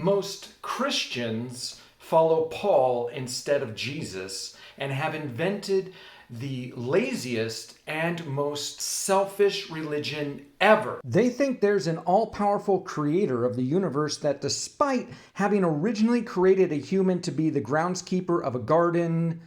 Most Christians follow Paul instead of Jesus and have invented the laziest and most selfish religion ever. They think there's an all-powerful creator of the universe that, despite having originally created a human to be the groundskeeper of a garden,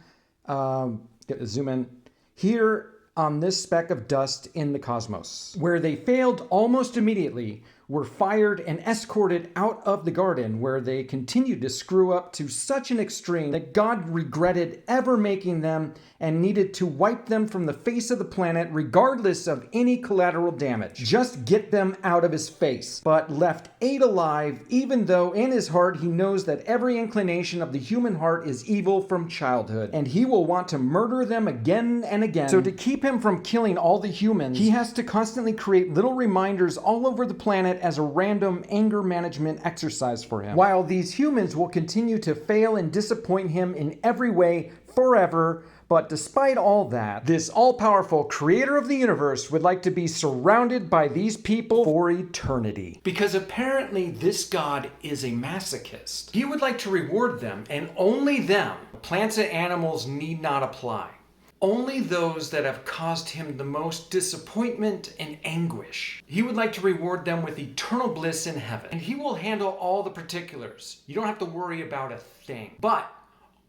zoom in, here on this speck of dust in the cosmos, where they failed almost immediately, were fired and escorted out of the garden, where they continued to screw up to such an extreme that God regretted ever making them and needed to wipe them from the face of the planet regardless of any collateral damage. Just get them out of his face. But left 8 alive, even though in his heart he knows that every inclination of the human heart is evil from childhood, and he will want to murder them again and again. So to keep him from killing all the humans, he has to constantly create little reminders all over the planet as a random anger management exercise for him. While these humans will continue to fail and disappoint him in every way forever. But despite all that, this all-powerful creator of the universe would like to be surrounded by these people for eternity. Because apparently this God is a masochist. He would like to reward them, and only them. Plants and animals need not apply. Only those that have caused him the most disappointment and anguish. He would like to reward them with eternal bliss in heaven. And he will handle all the particulars. You don't have to worry about a thing. But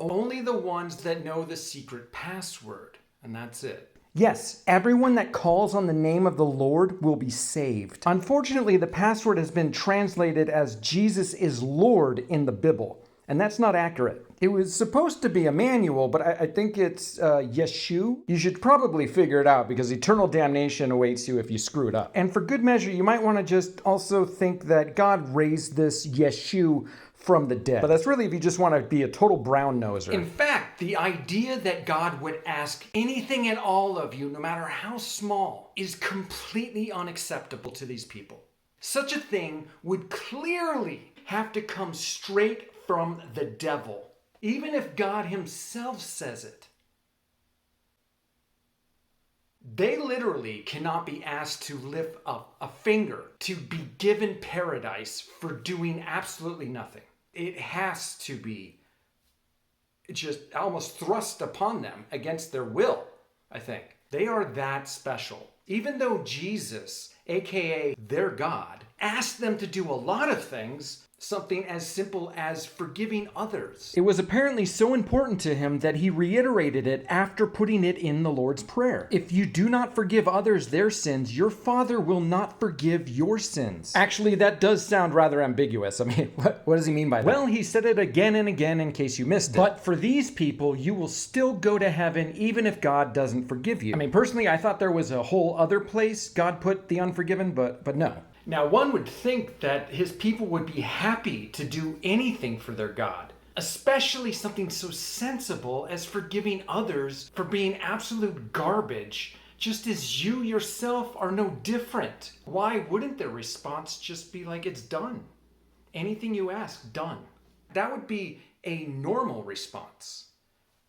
only the ones that know the secret password. And that's it. Yes, everyone that calls on the name of the Lord will be saved. Unfortunately, the password has been translated as Jesus is Lord in the Bible. And that's not accurate. It was supposed to be a manual, but I think it's Yeshu. You should probably figure it out because eternal damnation awaits you if you screw it up. And for good measure, you might want to just also think that God raised this Yeshu from the dead. But that's really if you just want to be a total brown noser. In fact, the idea that God would ask anything at all of you, no matter how small, is completely unacceptable to these people. Such a thing would clearly have to come straight from the devil, even if God himself says it. They literally cannot be asked to lift up a finger to be given paradise for doing absolutely nothing. It has to be just almost thrust upon them against their will, I think. They are that special. Even though Jesus, aka their God, asked them to do a lot of things, something as simple as forgiving others. It was apparently so important to him that he reiterated it after putting it in the Lord's Prayer. If you do not forgive others their sins, your Father will not forgive your sins. Actually, that does sound rather ambiguous. I mean, what does he mean by that? Well, he said it again and again in case you missed it. But for these people, you will still go to heaven even if God doesn't forgive you. I mean, personally, I thought there was a whole other place God put the unforgiven, but no. Now, one would think that his people would be happy to do anything for their God, especially something so sensible as forgiving others for being absolute garbage, just as you yourself are no different. Why wouldn't their response just be like, it's done? Anything you ask, done. That would be a normal response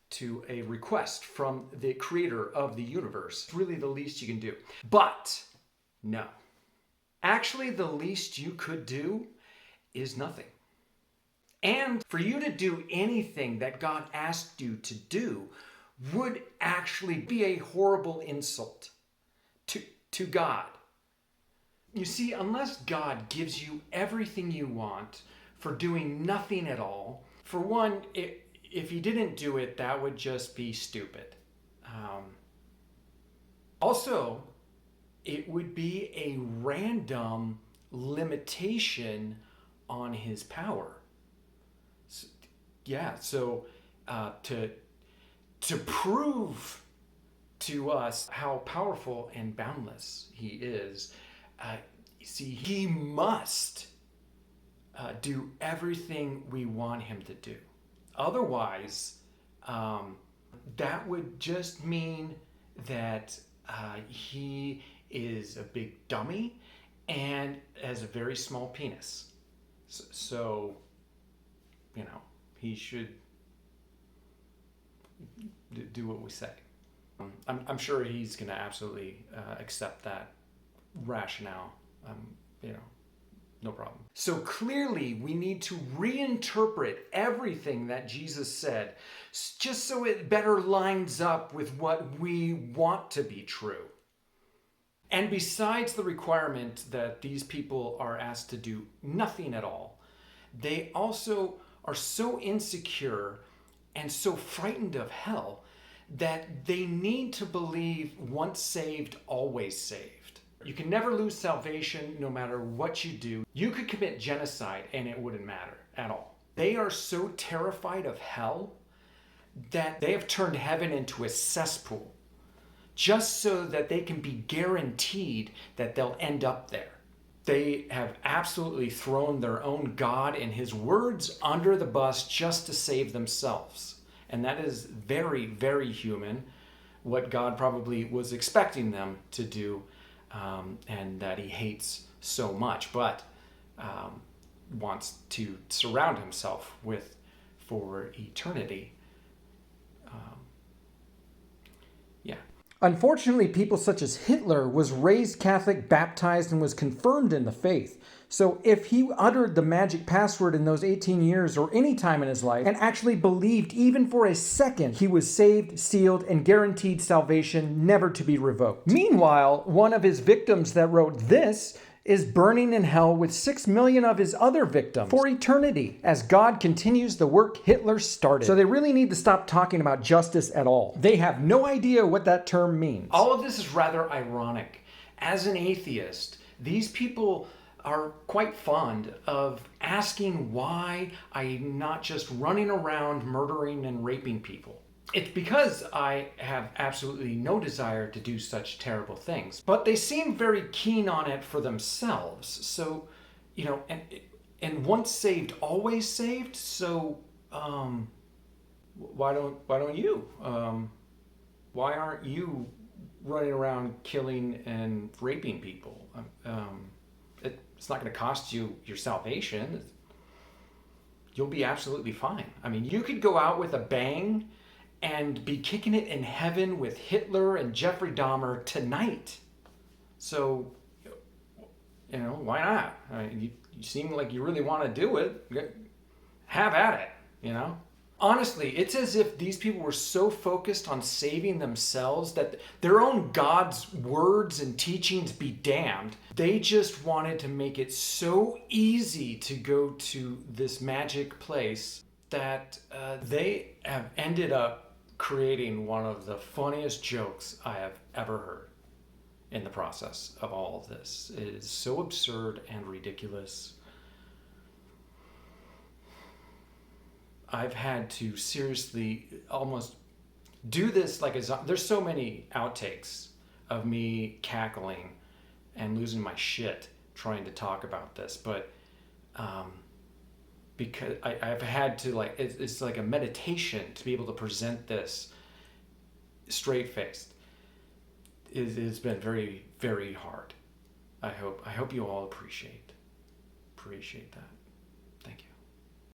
to a request from the creator of the universe. It's really the least you can do. But no. Actually, the least you could do is nothing. And for you to do anything that God asked you to do would actually be a horrible insult to God. You see, unless God gives you everything you want for doing nothing at all, for one, if he didn't do it, that would just be stupid. Also, it would be a random limitation on his power. So, to prove to us how powerful and boundless he is, he must do everything we want him to do. Otherwise, that would just mean that he is a big dummy and has a very small penis. So, he should do what we say. I'm sure he's going to absolutely accept that rationale. No problem. So clearly, we need to reinterpret everything that Jesus said just so it better lines up with what we want to be true. And besides the requirement that these people are asked to do nothing at all, they also are so insecure and so frightened of hell that they need to believe once saved, always saved. You can never lose salvation no matter what you do. You could commit genocide and it wouldn't matter at all. They are so terrified of hell that they have turned heaven into a cesspool just so that they can be guaranteed that they'll end up there. They have absolutely thrown their own God and his words under the bus just to save themselves. And that is very, very human, what God probably was expecting them to do, and that he hates so much, but wants to surround himself with for eternity. Yeah. Unfortunately, people such as Hitler was raised Catholic, baptized, and was confirmed in the faith. So if he uttered the magic password in those 18 years or any time in his life and actually believed even for a second, he was saved, sealed, and guaranteed salvation, never to be revoked. Meanwhile, one of his victims that wrote this is burning in hell with 6 million of his other victims for eternity as God continues the work Hitler started. So they really need to stop talking about justice at all. They have no idea what that term means. All of this is rather ironic. As an atheist, these people are quite fond of asking why I'm not just running around murdering and raping people. It's because I have absolutely no desire to do such terrible things. But they seem very keen on it for themselves. So, you know, and once saved, always saved. So, why don't you? Why aren't you running around killing and raping people? It's not going to cost you your salvation. You'll be absolutely fine. I mean, you could go out with a bang and be kicking it in heaven with Hitler and Jeffrey Dahmer tonight. So, you know, why not? I mean, you seem like you really want to do it. Have at it, you know? Honestly, it's as if these people were so focused on saving themselves that their own God's words and teachings be damned. They just wanted to make it so easy to go to this magic place that they have ended up creating one of the funniest jokes I have ever heard in the process of all of this. It is so absurd and ridiculous. I've had to seriously almost do this like there's so many outtakes of me cackling and losing my shit trying to talk about this, but because I've had to, like, it's like a meditation to be able to present this straight-faced. It's been very, very hard. I hope you all appreciate that.